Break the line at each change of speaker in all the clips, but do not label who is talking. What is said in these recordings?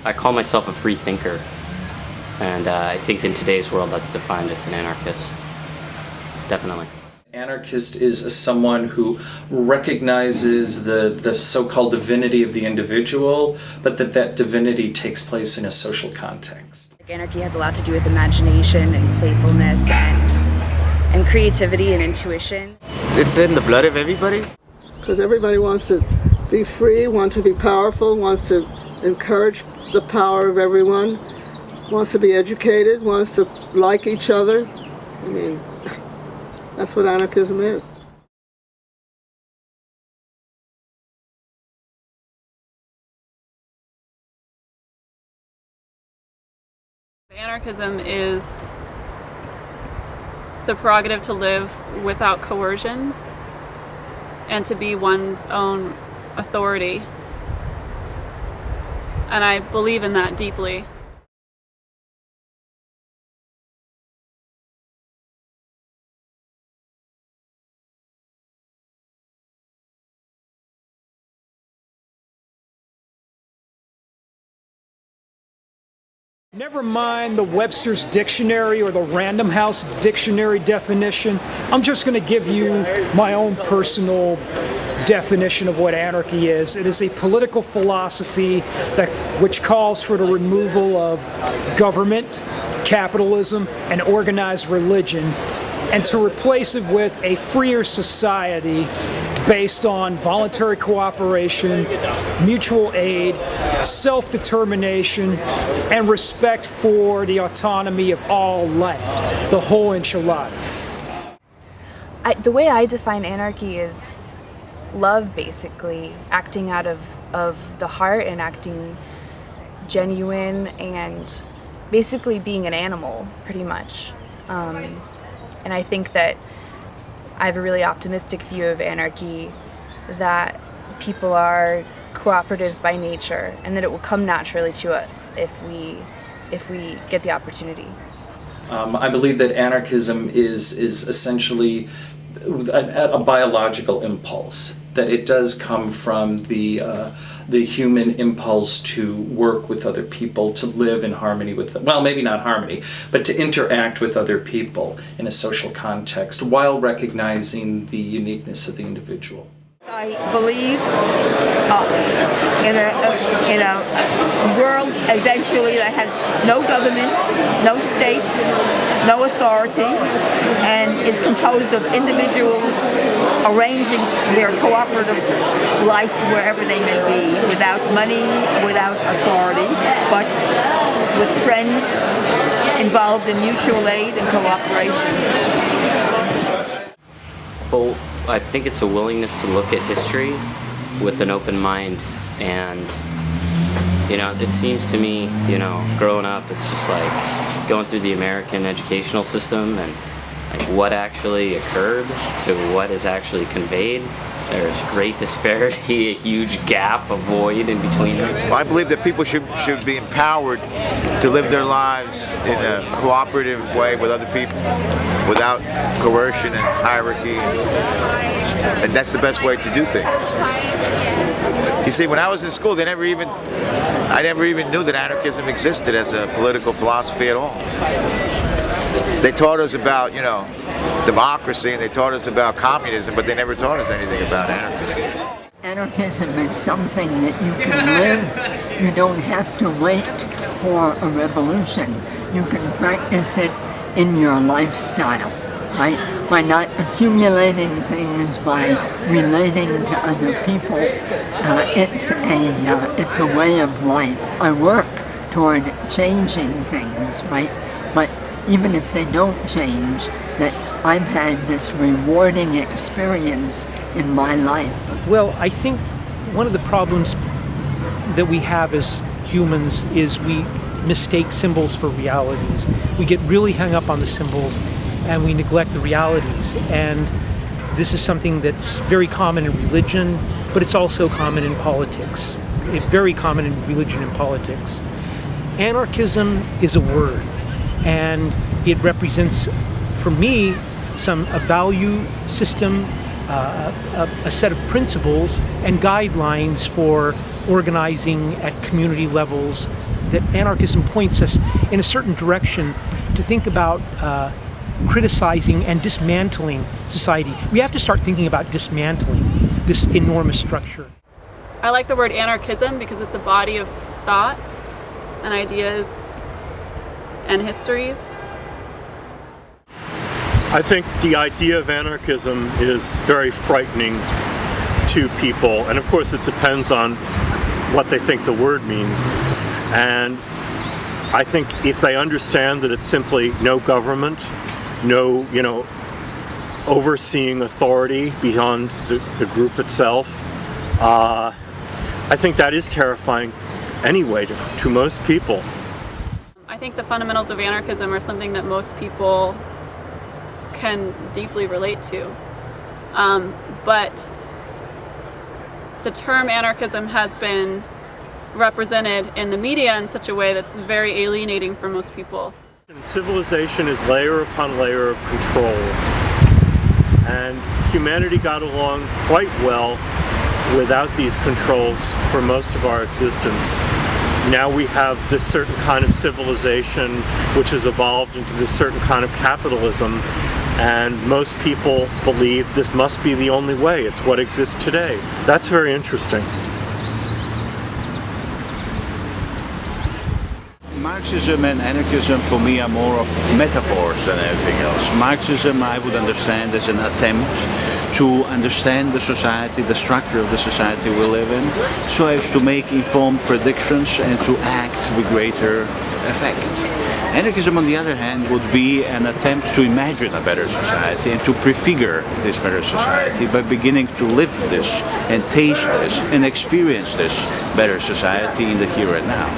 I call myself a free thinker, and I think in today's world that's defined as an anarchist. Definitely.
Anarchist is someone who recognizes the so-called divinity of the individual, but that divinity takes place in a social context.
Anarchy has a lot to do with imagination and playfulness and creativity and intuition.
It's in the blood of everybody.
Because everybody wants to be free, wants to be powerful, wants to encourage the power of everyone, wants to be educated, wants to like each other. I mean, that's what anarchism is.
Anarchism is the prerogative to live without coercion and to be one's own authority. And I believe in that deeply.
Never mind the Webster's Dictionary or the Random House Dictionary definition. I'm just going to give you my own personal definition of what anarchy is. It is a political philosophy which calls for the removal of government, capitalism, and organized religion, and to replace it with a freer society based on voluntary cooperation, mutual aid, self-determination, and respect for the autonomy of all life, the whole enchilada.
The way I define anarchy is love, basically, acting out of the heart and acting genuine and basically being an animal, pretty much. And I think that I have a really optimistic view of anarchy, that people are cooperative by nature and that it will come naturally to us if we get the opportunity.
I believe that anarchism is essentially a biological impulse, that it does come from the human impulse to work with other people, to live in harmony with them. Well, maybe not harmony, but to interact with other people in a social context while recognizing the uniqueness of the individual.
I believe in a world eventually that has no government, no state, no authority, and is composed of individuals arranging their cooperative life wherever they may be, without money, without authority, but with friends involved in mutual aid and cooperation.
Well, I think it's a willingness to look at history with an open mind, and it seems to me, growing up, it's just like going through the American educational system and like what actually occurred to what is actually conveyed. There's great disparity, a huge gap, a void in between them.
Well, I believe that people should be empowered to live their lives in a cooperative way with other people, without coercion and hierarchy, and that's the best way to do things. You see, when I was in school, I never even knew that anarchism existed as a political philosophy at all. They taught us about, democracy, and they taught us about communism, but they never taught us anything about anarchism.
Anarchism is something that you can live. You don't have to wait for a revolution. You can practice it in your lifestyle, right? By not accumulating things, by relating to other people. It's a way of life. I work toward changing things, right? But even if they don't change, that I've had this rewarding experience in my life.
Well, I think one of the problems that we have as humans is we mistake symbols for realities. We get really hung up on the symbols and we neglect the realities. And this is something that's very common in religion, but it's also common in politics. It's very common in religion and politics. Anarchism is a word, and it represents, for me, a value system, a set of principles and guidelines for organizing at community levels
that anarchism points us in a certain direction to think about criticizing and dismantling society. We have to start thinking about dismantling this enormous structure.
I like the word anarchism because it's a body of thought and ideas and histories.
I think the idea of anarchism is very frightening to people, and of course it depends on what they think the word means. And I think if they understand that it's simply no government, no, overseeing authority beyond the group itself, I think that is terrifying anyway to most people.
I think the fundamentals of anarchism are something that most people can deeply relate to. But the term anarchism has been represented in the media in such a way that's very alienating for most people.
Civilization is layer upon layer of control, and humanity got along quite well without these controls for most of our existence. Now we have this certain kind of civilization which has evolved into this certain kind of capitalism, and most people believe this must be the only way. It's what exists today. That's very interesting.
Marxism and anarchism for me are more of metaphors than anything else. Marxism I would understand as an attempt to understand the society, the structure of the society we live in, so as to make informed predictions and to act with greater effect. Anarchism, on the other hand, would be an attempt to imagine a better society and to prefigure this better society by beginning to live this and taste this and experience this better society in the here and now.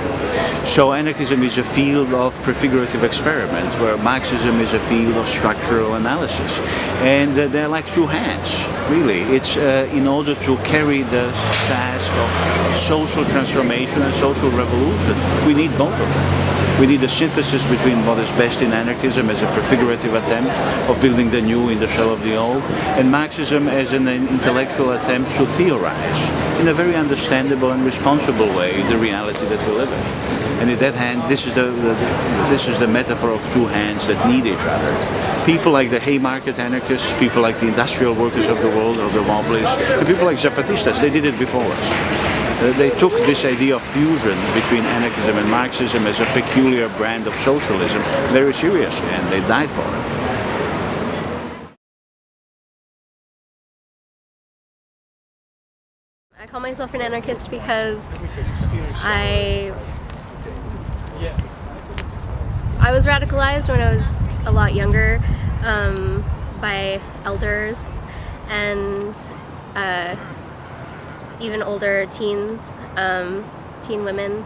So anarchism is a field of prefigurative experiment, where Marxism is a field of structural analysis. And they're like two hands, really. It's in order to carry the task of social transformation and social revolution, we need both of them. We need a synthesis between what is best in anarchism as a prefigurative attempt of building the new in the shell of the old, and Marxism as an intellectual attempt to theorize in a very understandable and responsible way the reality that we live in. And in that hand, this is the metaphor of two hands that need each other. People like the Haymarket anarchists, people like the industrial workers of the world, or the Wobblies, and people like Zapatistas, they did it before us. They took this idea of fusion between anarchism and Marxism as a peculiar brand of socialism very seriously, and they died for it.
I call myself an anarchist because I was radicalized when I was a lot younger by elders and even older teens, teen women,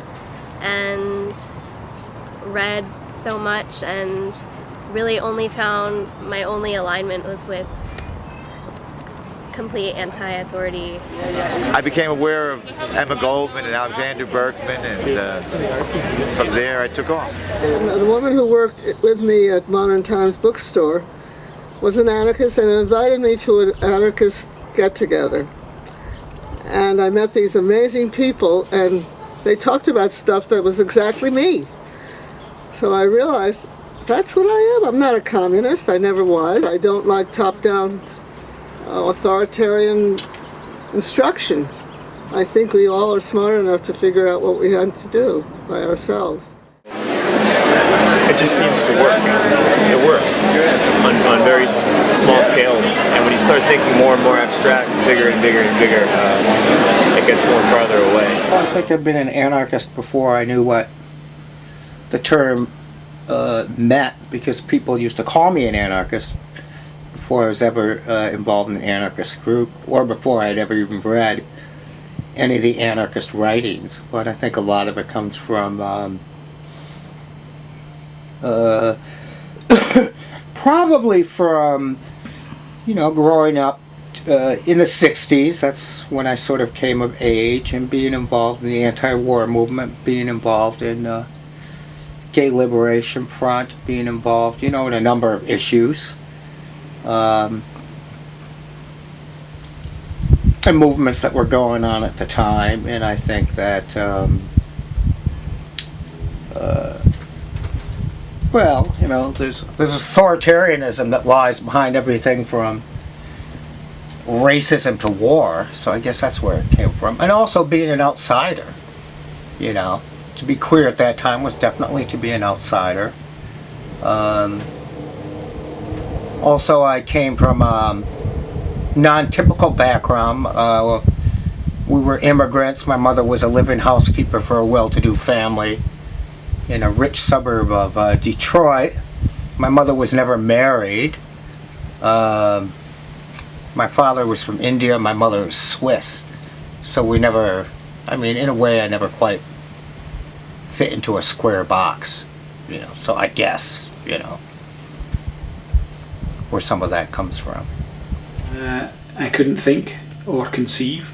and read so much and really only found my only alignment was with complete anti-authority.
I became aware of Emma Goldman and Alexander Berkman, and from there I took off.
And the woman who worked with me at Modern Times bookstore was an anarchist and invited me to an anarchist get-together. And I met these amazing people, and they talked about stuff that was exactly me. So I realized, that's what I am. I'm not a communist. I never was. I don't like top-down authoritarian instruction. I think we all are smart enough to figure out what we have to do by ourselves.
It just seems to work. It works on very small scales, and when you start thinking more and more abstract, bigger and bigger and bigger, it gets more farther away.
I think I've been an anarchist before I knew what the term meant, because people used to call me an anarchist before I was ever involved in an anarchist group, or before I'd ever even read any of the anarchist writings. But I think a lot of it comes from probably from, growing up in the 60s. That's when I sort of came of age, and being involved in the anti-war movement, being involved in Gay Liberation Front, being involved, in a number of issues. And movements that were going on at the time, and I think that Well, you know, there's authoritarianism that lies behind everything from racism to war, so I guess that's where it came from. And also being an outsider, you know. To be queer at that time was definitely to be an outsider. Also, I came from a non-typical background. We were immigrants. My mother was a living housekeeper for a well-to-do family in a rich suburb of Detroit. My mother was never married. My father was from India. My mother was Swiss. So we never, I mean, in a way, I never quite fit into a square box, you know. So I guess, you know, where some of that comes from.
I couldn't think or conceive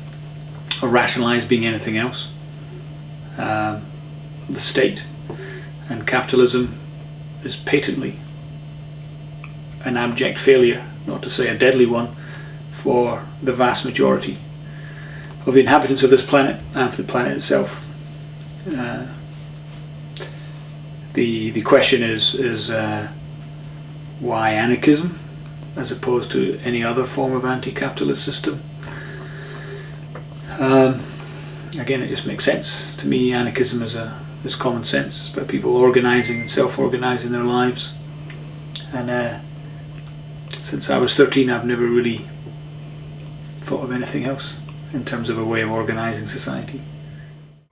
or rationalize being anything else. The state and capitalism is patently an abject failure, not to say a deadly one, for the vast majority of the inhabitants of this planet and for the planet itself. The question is why anarchism as opposed to any other form of anti-capitalist system? Again, it just makes sense to me. Anarchism is common sense. It's about people organising and self-organising their lives. And since I was 13, I've never really thought of anything else in terms of a way of organising society.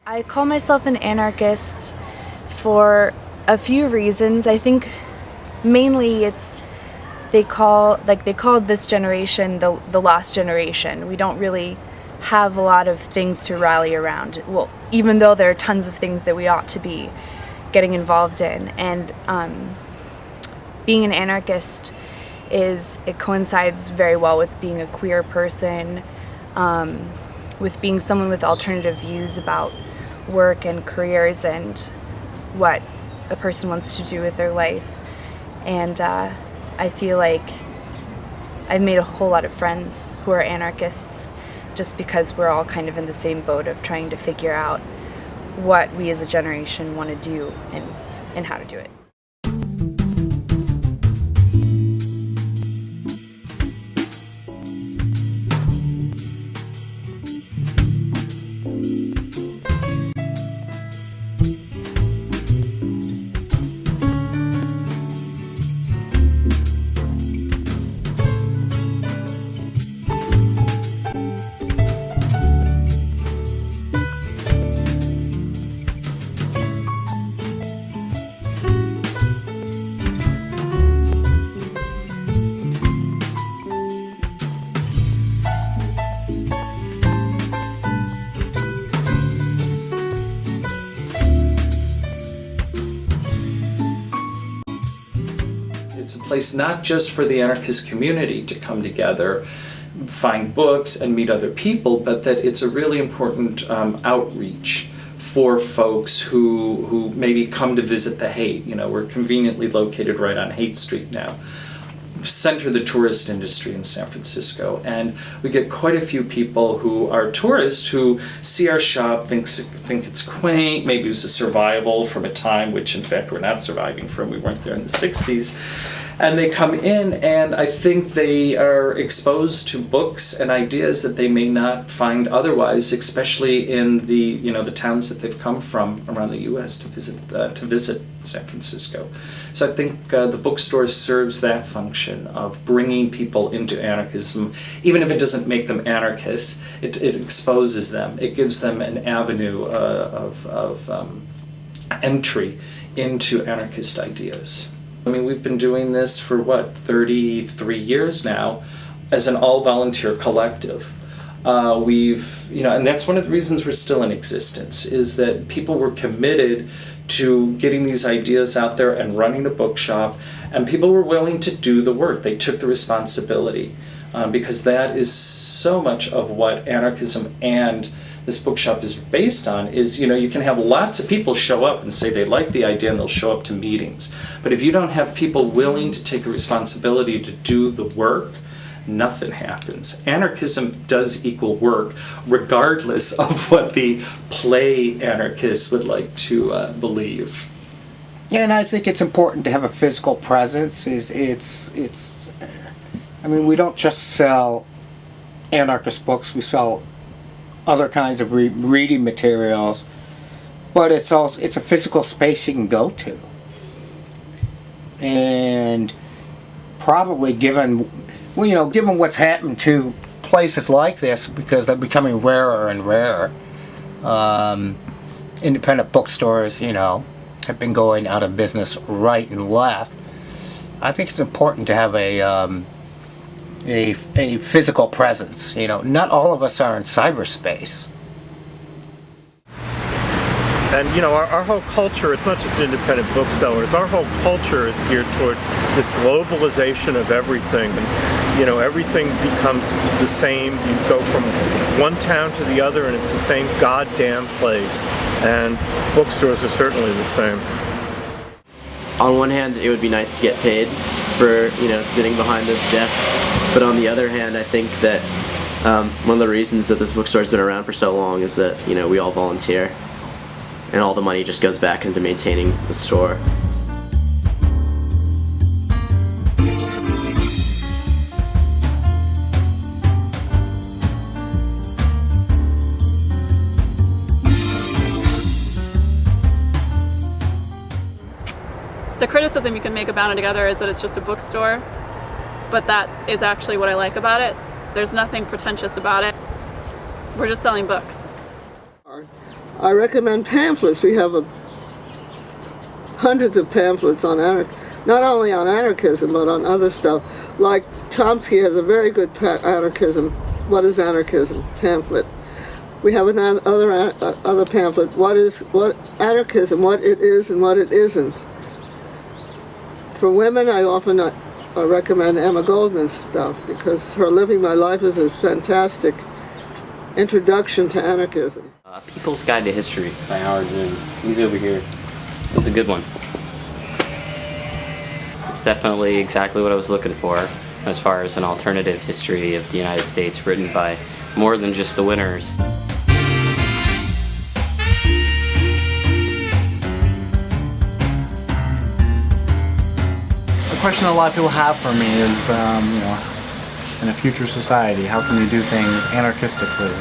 I call myself an anarchist for a few reasons. I think mainly they call this generation the lost generation. We don't really have a lot of things to rally around. Well, even though there are tons of things that we ought to be getting involved in. And being an anarchist it coincides very well with being a queer person, with being someone with alternative views about work and careers and what a person wants to do with their life. And I feel like I've made a whole lot of friends who are anarchists just because we're all kind of in the same boat of trying to figure out what we as a generation want to do and how to do it.
It's a place not just for the anarchist community to come together, find books, and meet other people, but that it's a really important outreach for folks who maybe come to visit the Haight. You know, we're conveniently located right on Haight Street now. Center of the tourist industry in San Francisco, and we get quite a few people who are tourists who see our shop, think it's quaint, maybe it's a survival from a time which in fact we're not surviving from. We weren't there in the 60s. And they come in, and I think they are exposed to books and ideas that they may not find otherwise, especially in the the towns that they've come from around the U.S. to visit San Francisco. So I think the bookstore serves that function of bringing people into anarchism, even if it doesn't make them anarchists. It exposes them. It gives them an avenue of entry into anarchist ideas. I mean, we've been doing this for 33 years now as an all-volunteer collective. And that's one of the reasons we're still in existence, is that people were committed to getting these ideas out there and running a bookshop, and people were willing to do the work. They took the responsibility, because that is so much of what anarchism and this bookshop is based on. Is, you can have lots of people show up and say they like the idea and they'll show up to meetings. But if you don't have people willing to take the responsibility to do the work, nothing happens. Anarchism does equal work, regardless of what the play anarchists would like to believe.
Yeah, and I think it's important to have a physical presence. I mean, we don't just sell anarchist books, we sell other kinds of reading materials, but it's a physical space you can go to. And probably given what's happened to places like this, because they're becoming rarer and rarer, independent bookstores, have been going out of business right and left. I think it's important to have a physical presence. Not all of us are in cyberspace.
And our whole culture, it's not just independent booksellers, our whole culture is geared toward this globalization of everything. And everything becomes the same. You go from one town to the other and it's the same goddamn place. And bookstores are certainly the same.
On one hand, it would be nice to get paid for sitting behind this desk, but on the other hand, I think that one of the reasons that this bookstore's been around for so long is that we all volunteer, and all the money just goes back into maintaining the store.
The criticism you can make of Bound Together is that it's just a bookstore, but that is actually what I like about it. There's nothing pretentious about it. We're just selling books.
I recommend pamphlets. We have hundreds of pamphlets on not only on anarchism, but on other stuff. Like Chomsky has a very good anarchism. What is anarchism? Pamphlet. We have other pamphlet. What anarchism? What it is and what it isn't. For women, I often recommend Emma Goldman's stuff because her Living My Life is a fantastic introduction to anarchism.
People's Guide to History by Howard Zinn. He's over here. It's a good one. It's definitely exactly what I was looking for as far as an alternative history of the United States written by more than just the winners.
The question a lot of people have for me is, in a future society, how can we do things anarchistically,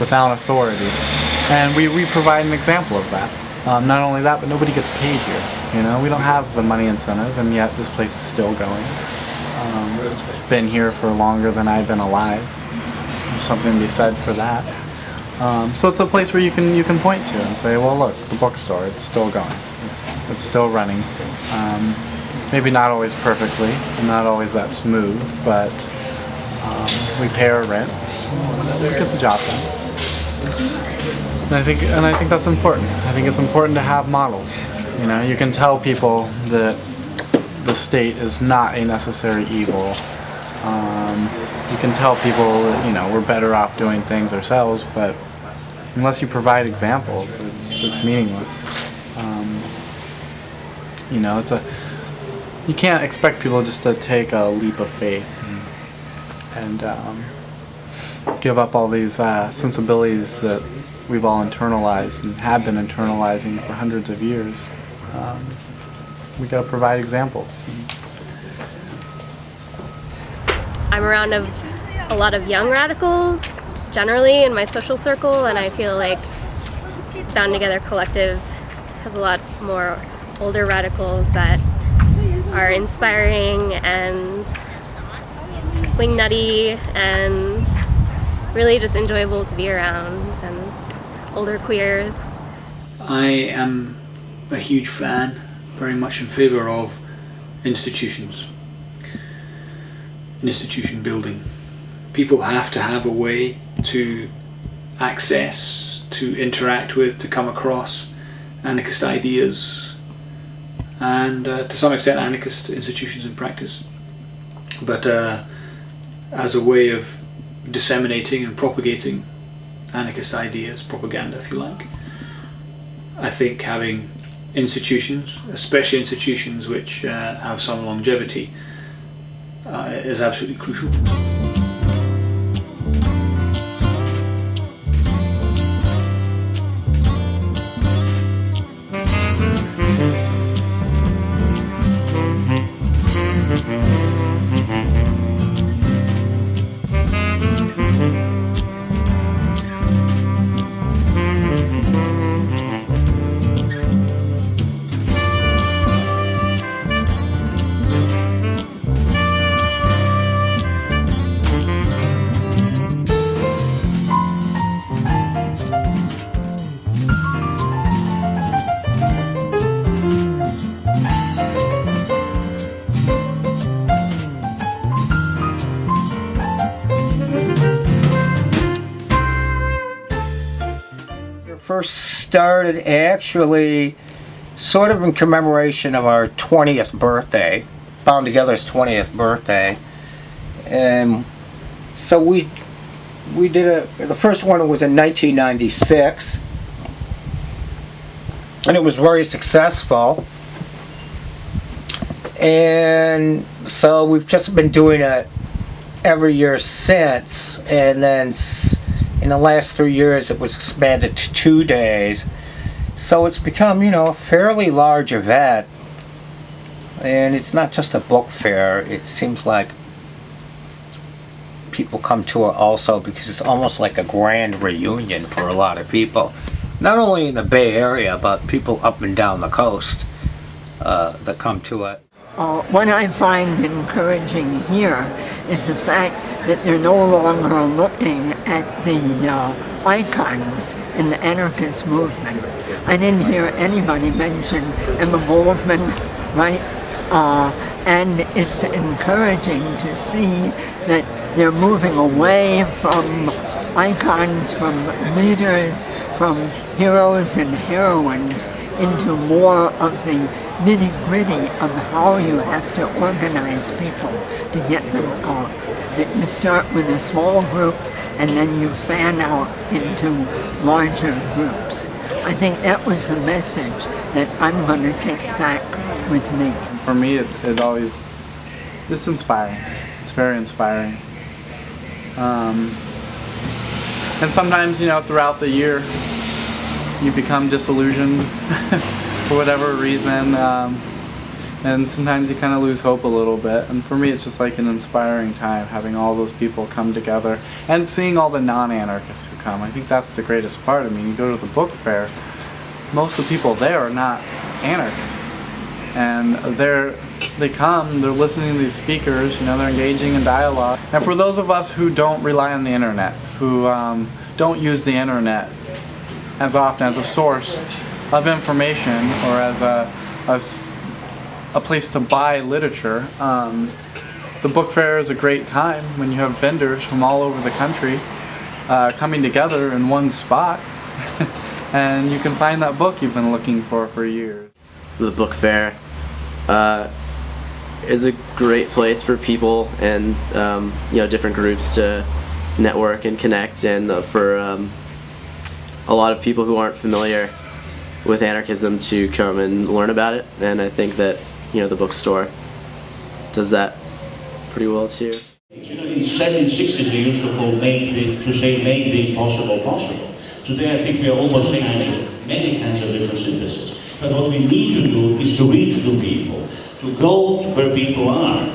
without authority? And we provide an example of that. Not only that, but nobody gets paid here. We don't have the money incentive, and yet this place is still going. It's been here for longer than I've been alive. There's something to be said for that. So it's a place where you can point to and say, well, look, the bookstore, it's still going. It's still running. Maybe not always perfectly, and not always that smooth, but we pay our rent. We get the job done. And I think that's important. I think it's important to have models. You can tell people that the state is not a necessary evil. You can tell people we're better off doing things ourselves, but unless you provide examples, it's meaningless. You can't expect people just to take a leap of faith and give up all these sensibilities that we've all internalized and have been internalizing for hundreds of years. We got to provide examples.
I'm around a lot of young radicals generally in my social circle, and I feel like Bound Together Collective has a lot more older radicals that are inspiring and wingnutty and really just enjoyable to be around, and older queers.
I am a huge fan, very much in favour of institutions, institution building. People have to have a way to access, to interact with, to come across anarchist ideas, and to some extent anarchist institutions in practice, but as a way of disseminating and propagating anarchist ideas, propaganda if you like. I think having institutions, especially institutions which have some longevity, is absolutely crucial.
first started actually sort of in commemoration of our 20th birthday, Bound Together's 20th birthday. And so we did the first one was in 1996, and it was very successful. And so we've just been doing it every year since, and then in the last 3 years it was expanded to 2 days. So it's become, a fairly large event. And it's not just a book fair. It seems like people come to it also because it's almost like a grand reunion for a lot of people. Not only in the Bay Area, but people up and down the coast that come to it.
What I find encouraging here is the fact that they're no longer looking at the icons in the anarchist movement. I didn't hear anybody mention Emma Goldman, right? And it's encouraging to see that they're moving away from icons, from leaders, from heroes and heroines into more of the nitty-gritty of how you have to organize people to get them out. That you start with a small group and then you fan out into larger groups. I think that was the message that I'm going to take back with me.
For me, it's inspiring. It's very inspiring. And sometimes, throughout the year, you become disillusioned for whatever reason, and sometimes you kind of lose hope a little bit. And for me, it's just like an inspiring time, having all those people come together and seeing all the non-anarchists who come. I think that's the greatest part. I mean, you go to the book fair, most of the people there are not anarchists, and they come, they're listening to these speakers, they're engaging in dialogue. And for those of us who don't rely on the internet, who don't use the internet as often as a source of information or as a place to buy literature, the book fair is a great time when you have vendors from all over the country coming together in one spot and you can find that book you've been looking for years.
The book fair is a great place for people and different groups to network and connect, and for a lot of people who aren't familiar with anarchism to come and learn about it. And I think that the bookstore does that pretty well too.
In the 1760s they used to call make the impossible possible. Today I think we are almost saying many kinds of different syntheses. But what we need to do is to reach the people, to go where people are.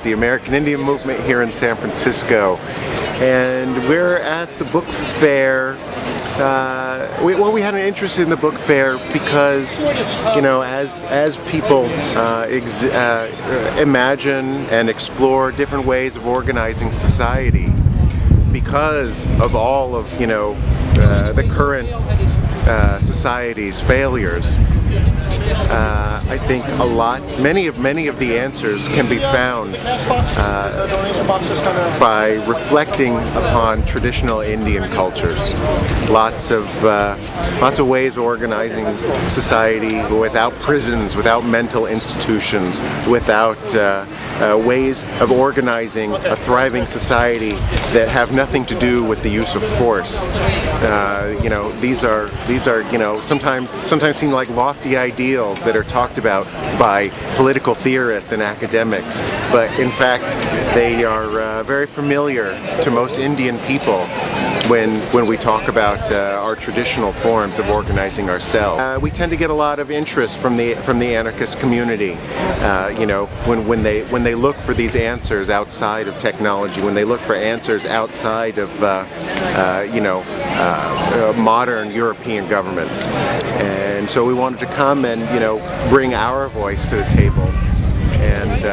The American Indian movement here in San Francisco, and we're at the book fair. We had an interest in the book fair because, as people imagine and explore different ways of organizing society, because of all of the current society's failures. I think many of the answers can be found by reflecting upon traditional Indian cultures. Lots of ways of organizing society without prisons, without mental institutions, without ways of organizing a thriving society that have nothing to do with the use of force. These are These are, sometimes seem like lofty ideals that are talked about by political theorists and academics, but in fact they are very familiar to most Indian people when we talk about our traditional forms of organizing ourselves. We tend to get a lot of interest from the anarchist community. When they look for these answers outside of technology, when they look for answers outside of modern European governments. And so we wanted to come and bring our voice to the table and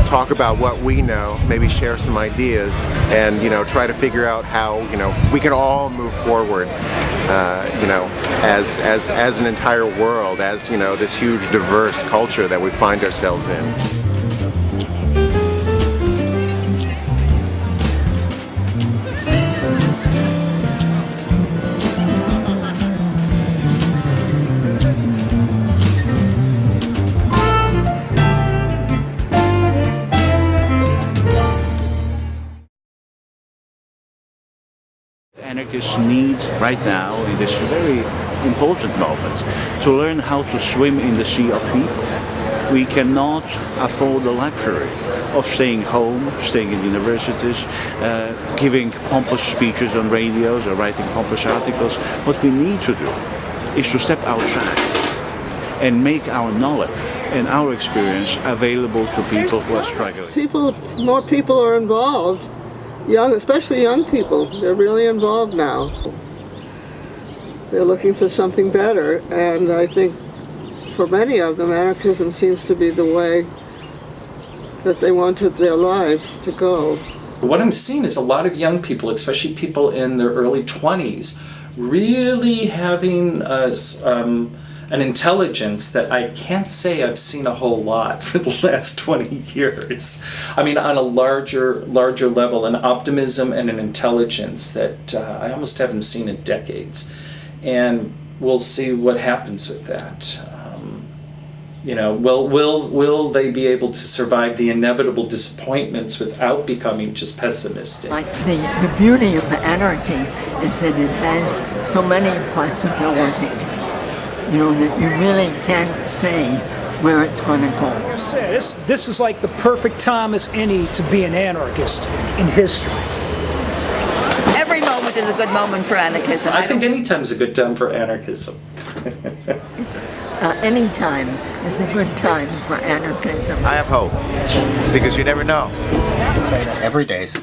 talk about what we know, maybe share some ideas, and try to figure out how we can all move forward as an entire world, as this huge diverse culture that we find ourselves in.
Anarchists need right now, in this very important moment, to learn how to swim in the sea of people. We cannot afford the luxury of staying home, staying in universities, giving pompous speeches on radios or writing pompous articles. What we need to do is to step outside and make our knowledge and our experience available to people who are struggling.
More people are involved. Especially young people, they're really involved now. They're looking for something better, and I think for many of them, anarchism seems to be the way that they wanted their lives to go.
What I'm seeing is a lot of young people, especially people in their early 20s, really having an intelligence that I can't say I've seen a whole lot for the last 20 years. I mean, on a larger level, an optimism and an intelligence that I almost haven't seen in decades. And we'll see what happens with that. Will they be able to survive the inevitable disappointments without becoming just pessimistic?
The beauty of anarchy is that it has so many possibilities. That you really can't say where it's going to go.
This is like the perfect time as any to be an anarchist in history.
Every moment is a good moment for anarchism.
I think any time's a good time for anarchism.
Any time is a good time for anarchism.
I have hope, because you never know.
Every day's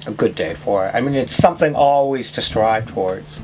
a good day for it. I mean, it's something always to strive towards.